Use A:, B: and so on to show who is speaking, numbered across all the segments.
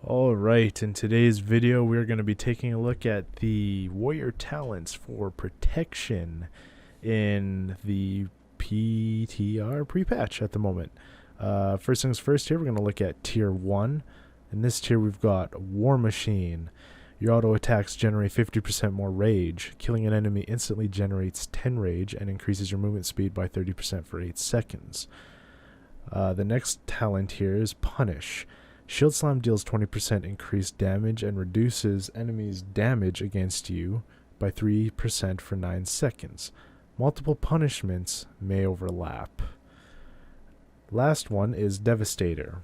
A: Alright, in today's video we're going to be taking a look at the warrior talents for protection in the PTR pre-patch at the moment. First things first, here we're going to look at tier 1. In this tier we've got War Machine. Your auto attacks generate 50% more rage. Killing an enemy instantly generates 10 rage and increases your movement speed by 30% for 8 seconds. The next talent here is Punish. Shield Slam deals 20% increased damage and reduces enemies' damage against you by 3% for 9 seconds. Multiple punishments may overlap. Last one is Devastator.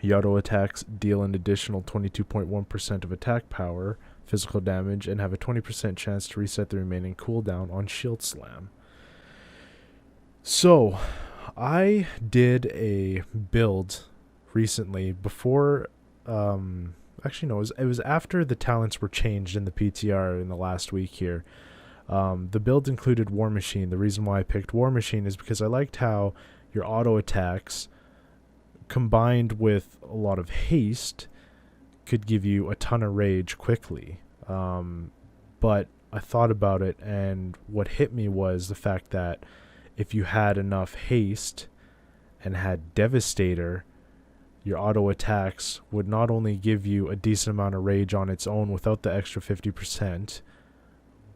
A: Your auto attacks deal an additional 22.1% of attack power, physical damage, and have a 20% chance to reset the remaining cooldown on Shield Slam. So, I did a build recently before actually no, it was after the talents were changed in the PTR in the last week here. The build included War Machine. The reason why I picked War Machine is because I liked how your auto attacks combined with a lot of haste could give you a ton of rage quickly. But I thought about it, and what hit me was the fact that if you had enough haste and had Devastator, your auto attacks would not only give you a decent amount of rage on its own without the extra 50%,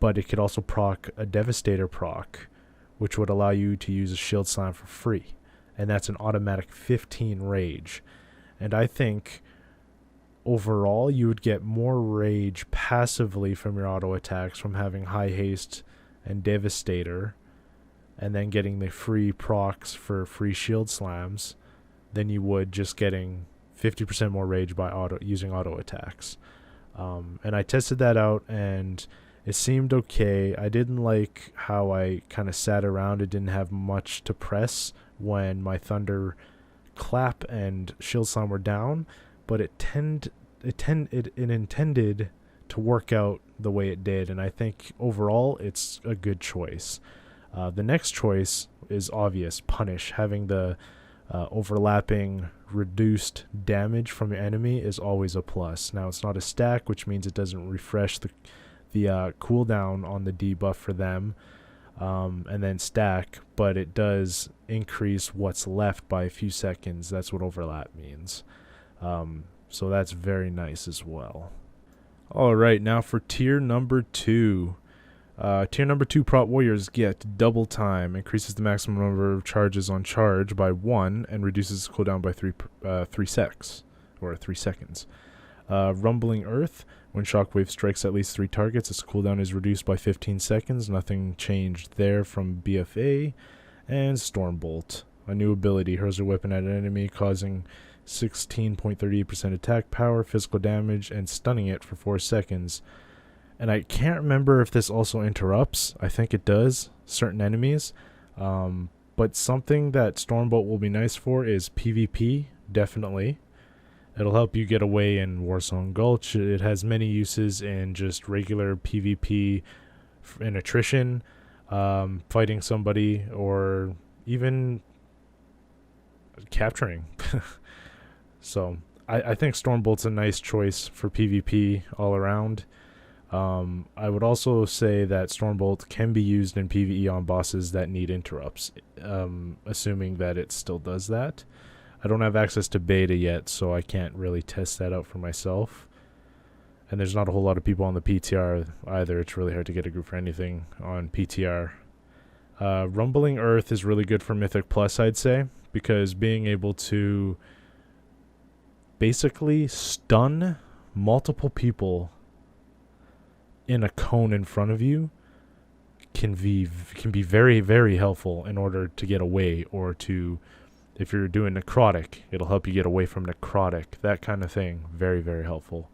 A: but it could also proc a Devastator proc, which would allow you to use a Shield Slam for free. And that's an automatic 15 rage. And I think overall you would get more rage passively from your auto attacks from having high haste and Devastator, and then getting the free procs for free Shield Slams, than you would just getting 50% more rage by using auto attacks. And I tested that out, and it seemed okay. I didn't like how I kind of sat around. It didn't have much to press when my Thunder Clap and Shield Slam were down, but it intended to work out the way it did, and I think overall it's a good choice. The next choice is obvious, Punish. Having the overlapping reduced damage from your enemy is always a plus. Now it's not a stack, which means it doesn't refresh the cooldown on the debuff for them and then stack, but it does increase what's left by a few seconds. That's what overlap means. So that's very nice as well. Alright, now for tier number 2. Tier number 2 Prot warriors get double time, increases the maximum number of charges on charge by 1, and reduces its cooldown by 3 seconds. Rumbling Earth, when Shockwave strikes at least 3 targets, its cooldown is reduced by 15 seconds. Nothing changed there from BFA. And Stormbolt, a new ability, hurls your weapon at an enemy, causing 16.38% attack power, physical damage, and stunning it for 4 seconds. And I can't remember if this also interrupts. I think it does, certain enemies. But something that Stormbolt will be nice for is PvP, definitely. It'll help you get away in Warzone Gulch. It has many uses in just regular PvP, in attrition, fighting somebody, or even capturing. So I think Stormbolt's a nice choice for PvP all around. I would also say that Stormbolt can be used in PvE on bosses that need interrupts, assuming that it still does that. I don't have access to beta yet, so I can't really test that out for myself. And there's not a whole lot of people on the PTR either. It's really hard to get a group for anything on PTR. Rumbling Earth is really good for Mythic Plus, I'd say, because being able to basically stun multiple people in a cone in front of you can be very, very helpful in order to get away, or to, if you're doing necrotic, it'll help you get away from necrotic, that kind of thing. Very, very helpful.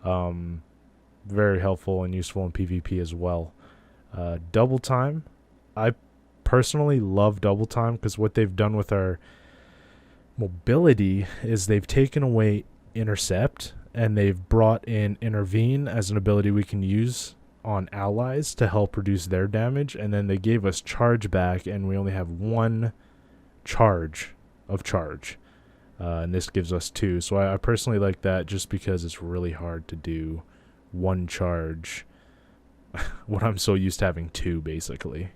A: Very helpful and useful in PvP as well. Double time, I personally love double time, because what they've done with our mobility is they've taken away intercept, and they've brought in Intervene as an ability we can use on allies to help reduce their damage, and then they gave us charge back, and we only have 1 charge of charge. and this gives us 2. So I personally like that just because it's really hard to do one charge when I'm so used to having 2, basically.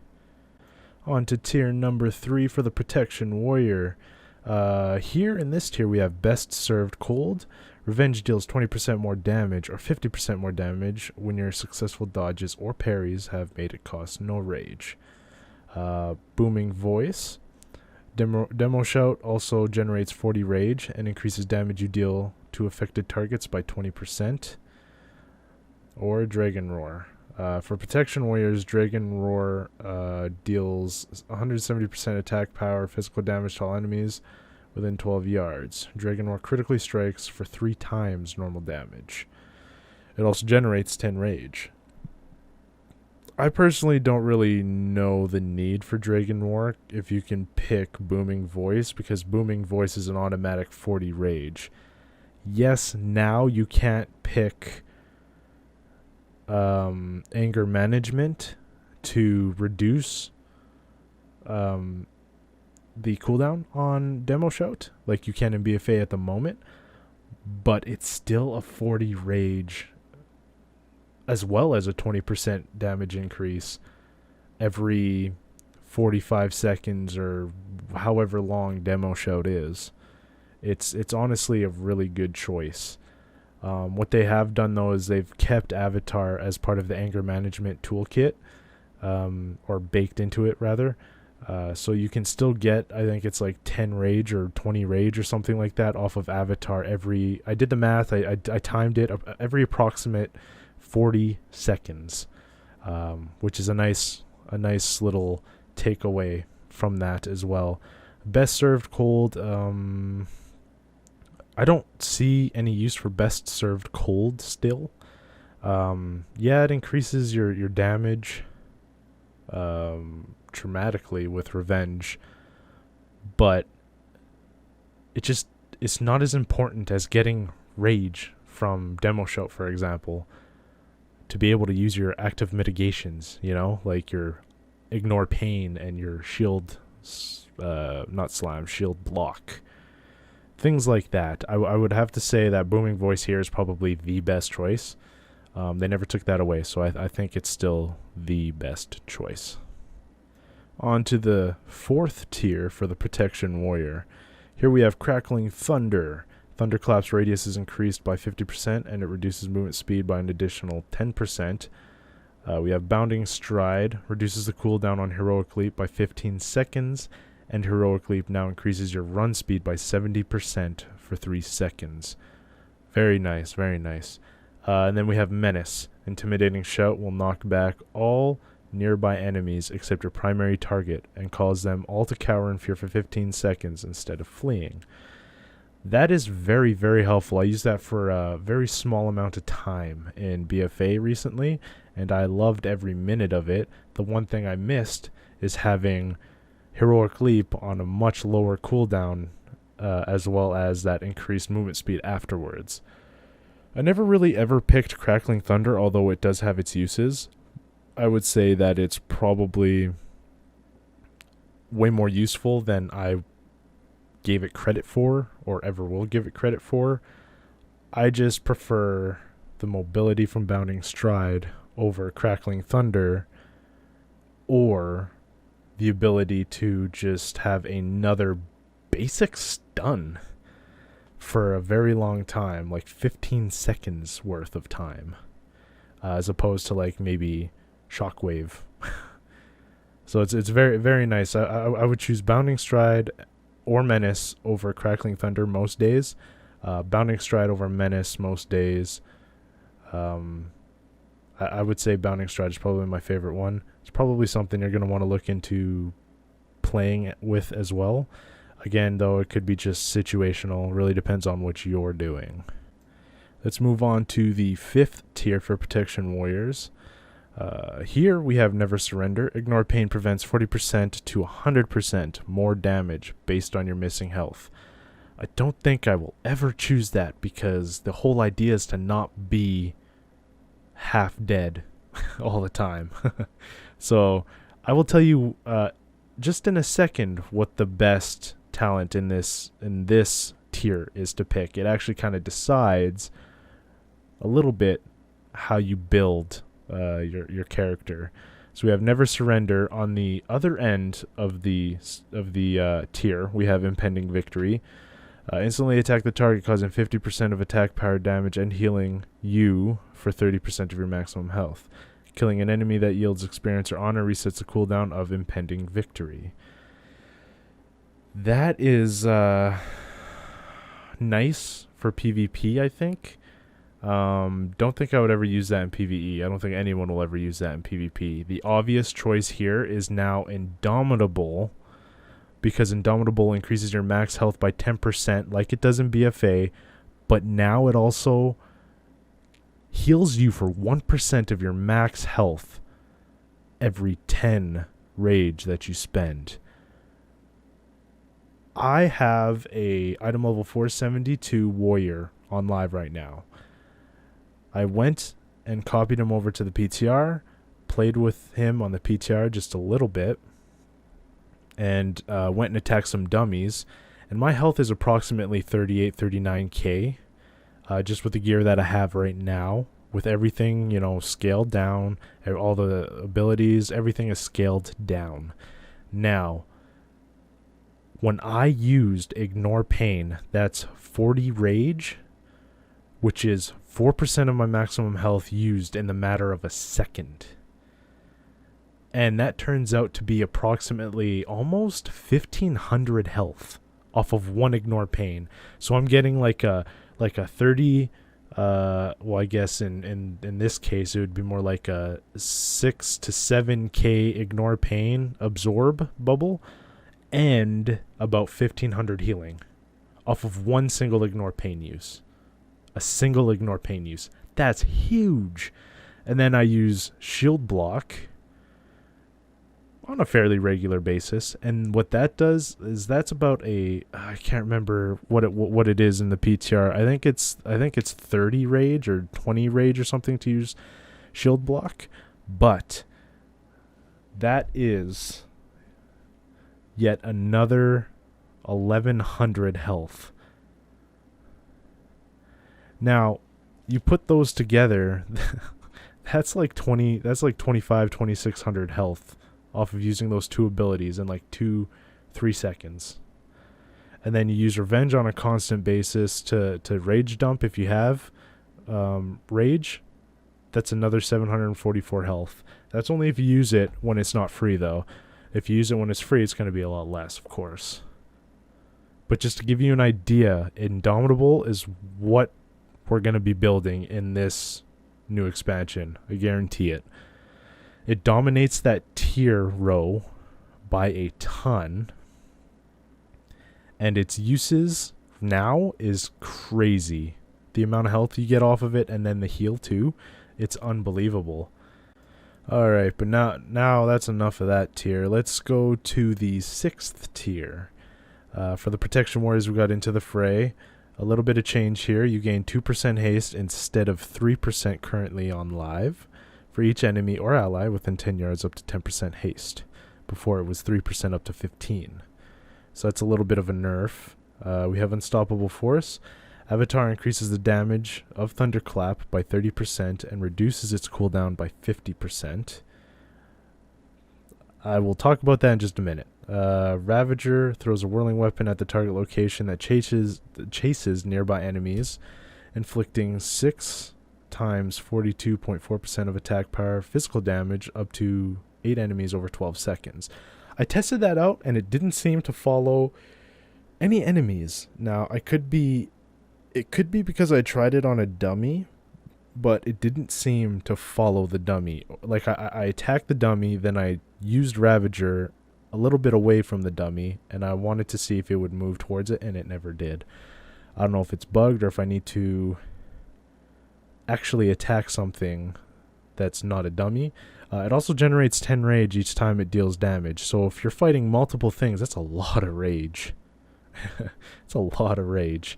A: On to tier number 3 for the Protection Warrior. Here in this tier we have Best Served Cold. Revenge deals 20% more damage or 50% more damage when your successful dodges or parries have made it cost no rage. Booming Voice. Demo Shout also generates 40 rage and increases damage you deal to affected targets by 20%. Or Dragon Roar. For Protection Warriors, Dragon Roar deals 170% attack power, physical damage to all enemies within 12 yards. Dragon Roar critically strikes for 3 times normal damage. It also generates 10 rage. I personally don't really know the need for Dragon Roar if you can pick Booming Voice, because Booming Voice is an automatic 40 rage. Yes, now you can't pick anger management to reduce the cooldown on Demo Shout like you can in BFA at the moment, but it's still a 40 rage as well as a 20% damage increase every 45 seconds or however long Demo Shout is. It's honestly a really good choice. What they have done, though, is they've kept Avatar as part of the anger management toolkit, or baked into it, rather. So you can still get, I think it's like 10 rage or 20 rage or something like that off of Avatar every... I did the math, I timed it, every approximate 40 seconds, which is a nice little takeaway from that as well. Best Served Cold... I don't see any use for Best Served Cold still. Yeah, it increases your damage dramatically with Revenge, but it's not as important as getting Rage from Demo Shout, for example, to be able to use your active mitigations, you know, like your Ignore Pain and your Shield, not Slam, Shield Block. Things like that. I would have to say that Booming Voice here is probably the best choice. They never took that away, so I think it's still the best choice. On to the 4th tier for the Protection Warrior. Here we have Crackling Thunder. Thunderclap's radius is increased by 50% and it reduces movement speed by an additional 10%. We have Bounding Stride. Reduces the cooldown on Heroic Leap by 15 seconds. And Heroic Leap now increases your run speed by 70% for 3 seconds. Very nice, very nice. And then we have Menace. Intimidating Shout will knock back all nearby enemies except your primary target and cause them all to cower in fear for 15 seconds instead of fleeing. That is very, very helpful. I used that for a very small amount of time in BFA recently, and I loved every minute of it. The one thing I missed is having Heroic Leap on a much lower cooldown, as well as that increased movement speed afterwards. I never really ever picked Crackling Thunder, although it does have its uses. I would say that it's probably way more useful than I gave it credit for, or ever will give it credit for. I just prefer the mobility from Bounding Stride over Crackling Thunder, or the ability to just have another basic stun for a very long time, like 15 seconds worth of time, as opposed to like maybe Shockwave. So it's very, very nice. I would choose Bounding Stride or Menace over Crackling Thunder most days. Bounding Stride over Menace most days. I would say Bounding Stride is probably my favorite one. It's probably something you're going to want to look into playing with as well. Again, though, it could be just situational. Really depends on what you're doing. Let's move on to the 5th tier for Protection Warriors. Here we have Never Surrender. Ignore Pain prevents 40% to 100% more damage based on your missing health. I don't think I will ever choose that because the whole idea is to not be half dead all the time. So I will tell you just in a second what the best talent in this tier is to pick. It actually kind of decides a little bit how you build your character. So we have Never Surrender. On the other end of the tier, we have Impending Victory. Instantly attack the target, causing 50% of attack power damage and healing you for 30% of your maximum health. Killing an enemy that yields experience or honor resets the cooldown of Impending Victory. That is nice for PvP, I think. Don't think I would ever use that in PvE. I don't think anyone will ever use that in PvP. The obvious choice here is now Indomitable, because Indomitable increases your max health by 10% like it does in BFA, but now it also heals you for 1% of your max health every 10 rage that you spend. I have a item level 472 warrior on live right now. I went and copied him over to the PTR, played with him on the PTR just a little bit, and went and attacked some dummies. And my health is approximately 39k, just with the gear that I have right now. With everything, scaled down, all the abilities, everything is scaled down. Now, when I used Ignore Pain, that's 40 rage, which is 4% of my maximum health used in the matter of a second. And that turns out to be approximately almost 1,500 health off of one Ignore Pain. So I'm getting like a 30, well, I guess in this case it would be more like a 6 to 7k Ignore Pain absorb bubble, and about 1,500 healing off of one single Ignore Pain use. A single Ignore Pain use. That's huge. And then I use Shield Block on a fairly regular basis, and what that does is that's about I can't remember what it is in the PTR. I think it's 30 rage or 20 rage or something to use Shield Block, but that is yet another 1,100 health. Now, you put those together, that's like 2,600 health off of using those two abilities in like 2-3 seconds. And then you use Revenge on a constant basis to rage dump if you have rage. That's another 744 health. That's only if you use it when it's not free, though. If you use it when it's free, it's going to be a lot less, of course. But just to give you an idea, Indomitable is what we're going to be building in this new expansion. I guarantee it. It dominates that tier row by a ton. And its uses now is crazy. The amount of health you get off of it, and then the heal too. It's unbelievable. Alright, but now that's enough of that tier. Let's go to the 6th tier. For the Protection Warriors, we got Into the Fray. A little bit of change here. You gain 2% haste instead of 3% currently on live for each enemy or ally within 10 yards up to 10% haste. Before it was 3% up to 15. So that's a little bit of a nerf. We have Unstoppable Force. Avatar increases the damage of Thunderclap by 30% and reduces its cooldown by 50%. I will talk about that in just a minute. Ravager throws a whirling weapon at the target location that chases nearby enemies, inflicting 6 times 42.4% of attack power physical damage up to 8 enemies over 12 seconds. I tested that out and it didn't seem to follow any enemies. Now, it could be because I tried it on a dummy, but it didn't seem to follow the dummy. Like, I attacked the dummy, then I used Ravager a little bit away from the dummy, and I wanted to see if it would move towards it, and it never did. I don't know if it's bugged or if I need to actually attack something that's not a dummy. It also generates 10 rage each time it deals damage. So if you're fighting multiple things, that's a lot of rage. It's a lot of rage.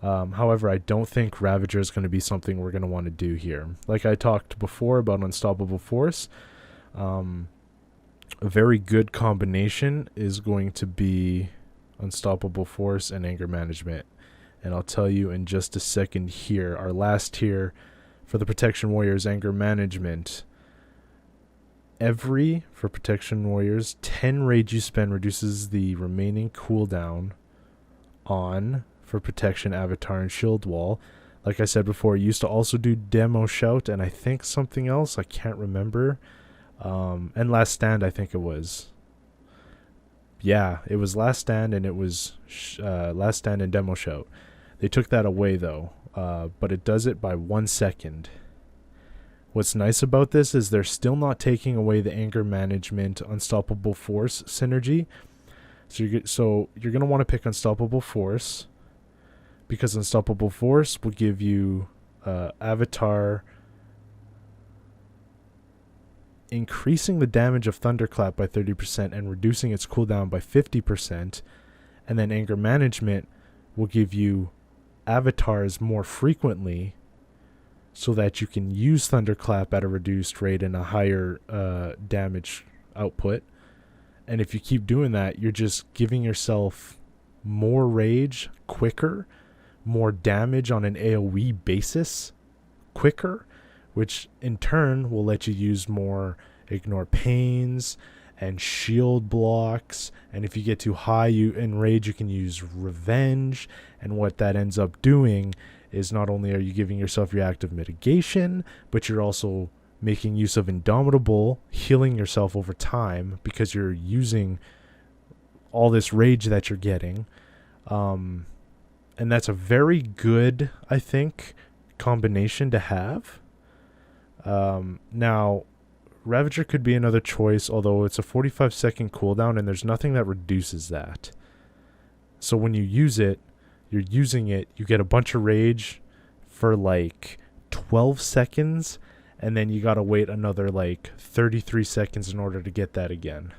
A: However, I don't think Ravager is going to be something we're going to want to do here. Like I talked before about Unstoppable Force, a very good combination is going to be Unstoppable Force and Anger Management. and I'll tell you in just a second here. Our last tier for the Protection Warriors, Anger Management. For Protection Warriors, 10 rage you spend reduces the remaining cooldown for Protection Avatar and Shield Wall. Like I said before, it used to also do Demo Shout, and I think something else, I can't remember. And Last Stand, I think it was. Yeah, it was Last Stand, and it was Last Stand and Demo Shout. They took that away, though, but it does it by 1 second. What's nice about this is they're still not taking away the Anger Management Unstoppable Force synergy. So you're going to want to pick Unstoppable Force, because Unstoppable Force will give you Avatar increasing the damage of Thunderclap by 30% and reducing its cooldown by 50%. And then Anger Management will give you Avatars more frequently, so that you can use Thunderclap at a reduced rate and a higher damage output. And if you keep doing that, you're just giving yourself more rage quicker, more damage on an AoE basis quicker, which in turn will let you use more Ignore Pains and shield blocks. And if you get too high in rage, you can use Revenge. And what that ends up doing is not only are you giving yourself reactive mitigation, but you're also making use of Indomitable, healing yourself over time because you're using all this rage that you're getting. And that's a very good, I think, combination to have. Now, Ravager could be another choice, although it's a 45-second cooldown and there's nothing that reduces that. So when you use it, you're using it, you get a bunch of rage for like 12 seconds, and then you gotta wait another like 33 seconds in order to get that again.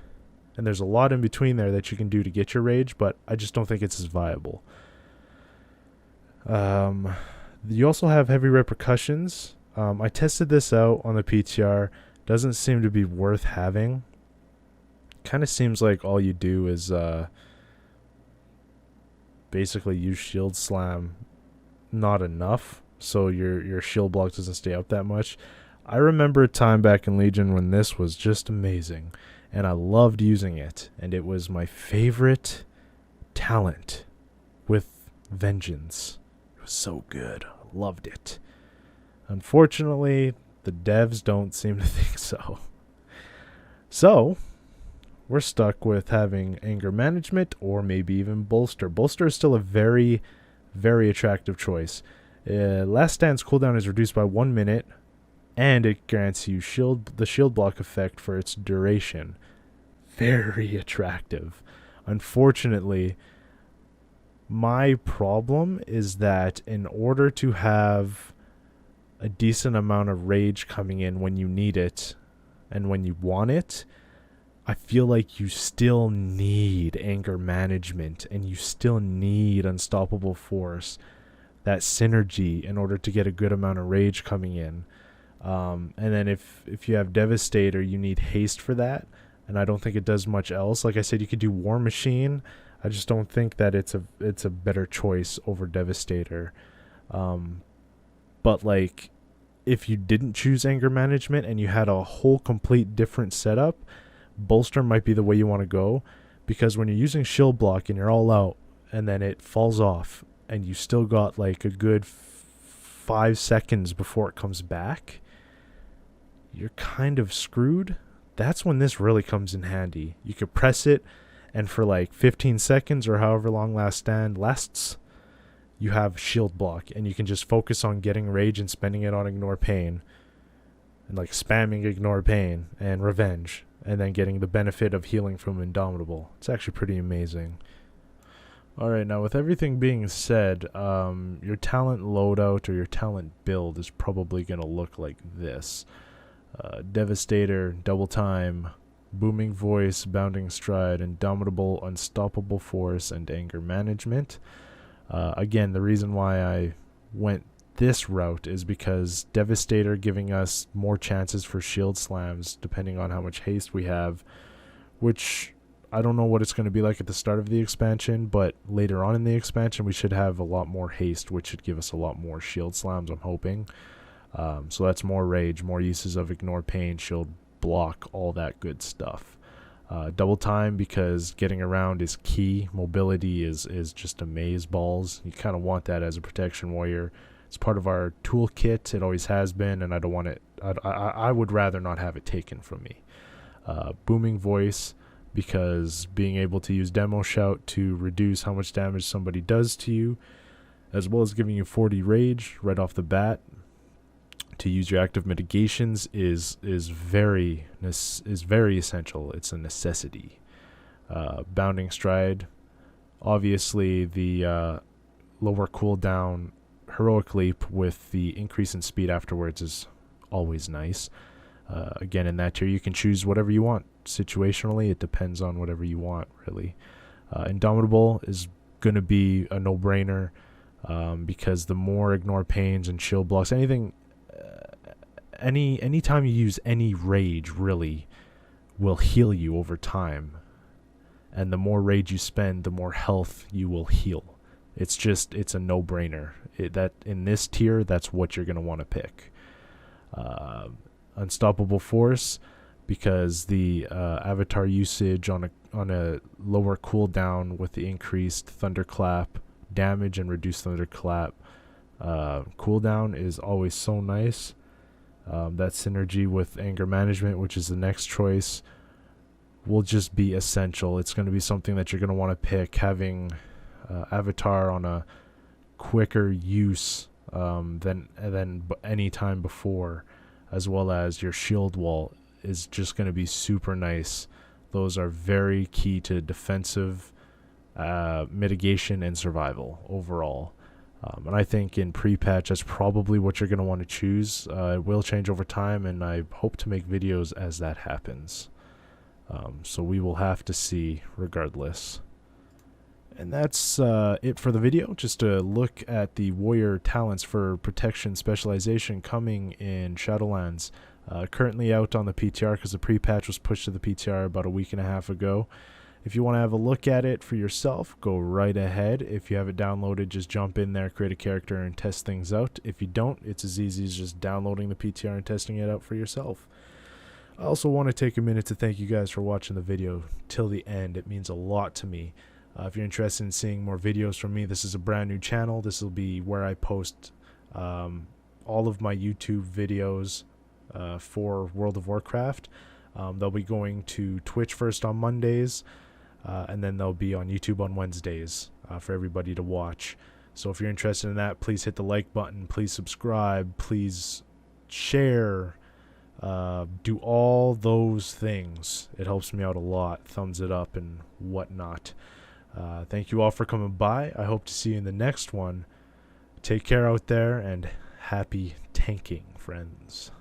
A: And there's a lot in between there that you can do to get your rage, but I just don't think it's as viable. You also have Heavy Repercussions. I tested this out on the PTR. Doesn't seem to be worth having. Kind of seems like all you do is basically use Shield Slam not enough, so your shield block doesn't stay up that much. I remember a time back in Legion when this was just amazing, and I loved using it, and it was my favorite talent with Vengeance. It was so good. I loved it. Unfortunately, the devs don't seem to think so. So, we're stuck with having Anger Management or maybe even Bolster. Bolster is still a very, very attractive choice. Last Stand's cooldown is reduced by 1 minute, and it grants you the shield block effect for its duration. Very attractive. Unfortunately, my problem is that in order to have a decent amount of rage coming in when you need it and when you want it, I feel like you still need Anger Management and you still need Unstoppable Force, that synergy, in order to get a good amount of rage coming in. And then if you have Devastator, you need haste for that, and I don't think it does much else. Like I said, you could do War Machine. I just don't think that it's a better choice over Devastator. But like, if you didn't choose Anger Management and you had a whole complete different setup, Bolster might be the way you want to go, because when you're using shield block and you're all out and then it falls off and you still got like a good 5 seconds before it comes back, you're kind of screwed. That's when this really comes in handy. You could press it, and for like 15 seconds or however long Last Stand lasts, you have shield block, and you can just focus on getting rage and spending it on Ignore Pain, and like spamming Ignore Pain and Revenge, and then getting the benefit of healing from Indomitable. It's actually pretty amazing. Alright, now with everything being said, your talent loadout or your talent build is probably going to look like this. Devastator, Double Time, Booming Voice, Bounding Stride, Indomitable, Unstoppable Force, and Anger Management. Again, the reason why I went this route is because Devastator giving us more chances for shield slams depending on how much haste we have, which I don't know what it's going to be like at the start of the expansion, but later on in the expansion we should have a lot more haste, which should give us a lot more shield slams, I'm hoping. So that's more rage, more uses of ignore pain, shield block, all that good stuff. Double time, because getting around is key. Mobility is just amaze balls. You kind of want that as a protection warrior. It's part of our toolkit. It always has been, and I don't want it. I would rather not have it taken from me. Booming voice, because being able to use demo shout to reduce how much damage somebody does to you, as well as giving you 40 rage right off the bat. To use your active mitigations is very essential. It's a necessity. Bounding stride, obviously the lower cooldown heroic leap with the increase in speed afterwards is always nice. Again, in that tier you can choose whatever you want. Situationally, it depends on whatever you want, really. Indomitable is going to be a no-brainer, because the more ignore pains and shield blocks, anytime you use any rage really will heal you over time, and the more rage you spend, the more health you will heal. It's a no-brainer. That in this tier, that's what you're going to want to pick. Unstoppable force, because the avatar usage on a lower cooldown with the increased thunderclap damage and reduced thunderclap cooldown is always so nice. That synergy with anger management, which is the next choice, will just be essential. It's going to be something that you're going to want to pick. Having avatar on a quicker use than any time before, as well as your shield wall, is just going to be super nice. Those are very key to defensive mitigation and survival overall. And I think in pre-patch, that's probably what you're going to want to choose. It will change over time, and I hope to make videos as that happens. So we will have to see regardless. And that's it for the video. Just a look at the warrior talents for protection specialization coming in Shadowlands. Currently out on the PTR, because the pre-patch was pushed to the PTR about a week and a half ago. If you want to have a look at it for yourself, go right ahead. If you have it downloaded, just jump in there, create a character, and test things out. If you don't, it's as easy as just downloading the PTR and testing it out for yourself. I also want to take a minute to thank you guys for watching the video till the end. It means a lot to me. If you're interested in seeing more videos from me, this is a brand new channel. This will be where I post all of my YouTube videos for World of Warcraft. They'll be going to Twitch first on Mondays, and then they'll be on YouTube on Wednesdays for everybody to watch. So if you're interested in that, please hit the like button, please subscribe, please share, do all those things. It helps me out a lot. Thumbs it up and whatnot. Thank you all for coming by. I hope to see you in the next one. Take care out there, and happy tanking, friends.